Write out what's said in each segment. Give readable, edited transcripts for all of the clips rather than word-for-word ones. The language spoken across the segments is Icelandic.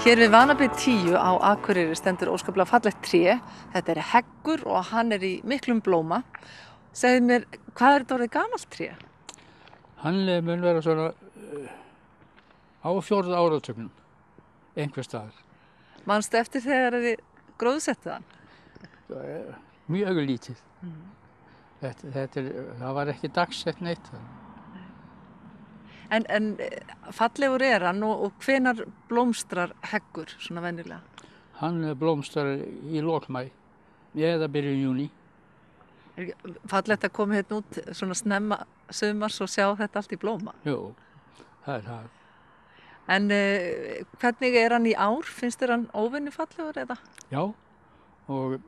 Hér við Vanabyggð 10 á Akureyri stendur óskaplega fallegt tré. Þetta heggur og hann í miklum blóma. Segðu mér, hvað þetta orðið gamalt tré? Hann mun vera svona á 4. áratugnum, einhvers staðar. Manstu eftir þegar þið gróðsettu hann? Mjög lítið. Það var ekki dagsett neitt. En fallegur hann og hvenær blómstrar heggur svona venjulega? Hann blómstrar í lok maí eða byrjun júní. Fallegt að koma hérna út svona snemma sumars og sjá þetta allt í blóma? Jú, það það. En hvernig hann í ár? Finnst þér hann óvenju fallegur eða? Já, og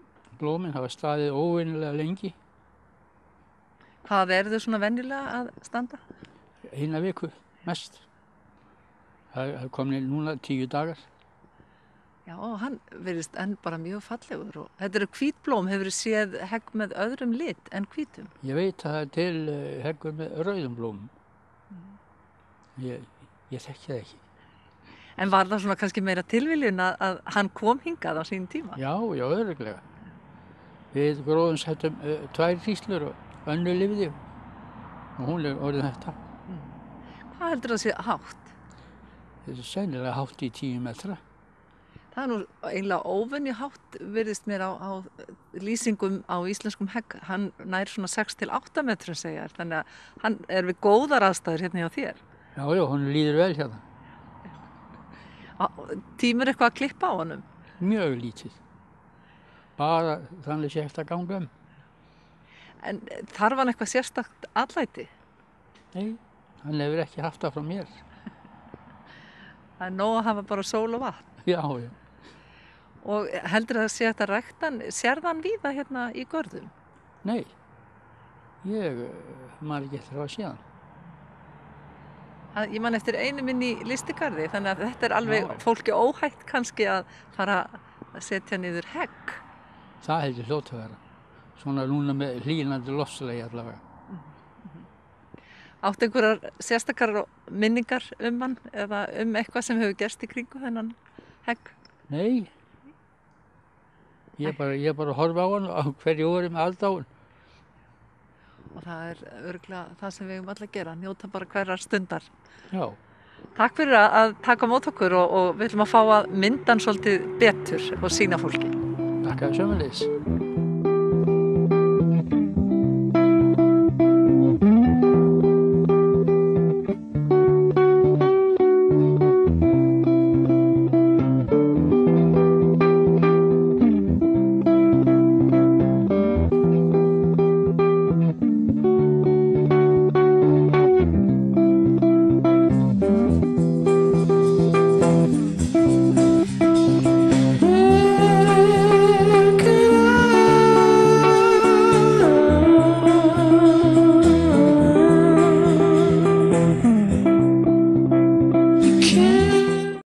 blómin hafa staðið óvenjulega lengi. Hvað þau svona venjulega að standa? Eina viku, mest. Það komin núna 10 dagar. Já, hann virðist enn bara mjög fallegur. Og þetta eru hvítblóm, hefurðu séð hegg með öðrum lit en hvítum? Ég veit að það til heggur með rauðum blómum. Ég þekki það ekki. En var það svona kannski meira tilviljun að hann kom hingað á sínum tíma? Já, örugglega. Við gróðumsettum 2 hríslur og önnur lifði og hún orðin þetta. Hvað heldur það sé hátt? Þetta sennilega hátt í 10 metra. Það nú eiginlega óvenju hátt virðist mér á lýsingum á íslenskum hegg. Hann nær svona 6 til 8 metrum segja þér, þannig að hann við góðar aðstæður hérna hjá þér. Já, hún líður vel hérna. Tímur eitthvað að klippa á honum? Mjög lítið. Bara þannig sé eftir að ganga En þarf hann eitthvað sérstakt atlæti? Nei, hann hefur ekki haft það frá mér. Það nóg að hafa bara sól og vatn. Já. Og heldur það sé að rækta hann, sérð hann víða hérna í görðum? Nei, ég man ekki eftir að sé hann. Ég man eftir einu minn í lystigarði, þannig að þetta alveg fólki óhætt kannski að fara að setja niður hegg. Það heldur hljótt að vera. Svona núna með hlýnandi loftslagi allavega. Áttu einhverjar sérstakar minningar hann eða eitthvað sem hefur gerst í kringu þennan hegg? Nei. Ég bara horfa á hann á hverju orði með aldáin. Og það örugglega það sem við eigum alla að gera, njóta bara hverjar stundar. Já. Takk fyrir að taka á móti okkur og við ætlum að fá að mynda hann svolítið betur og sýna fólki. Takk sömuleiðis.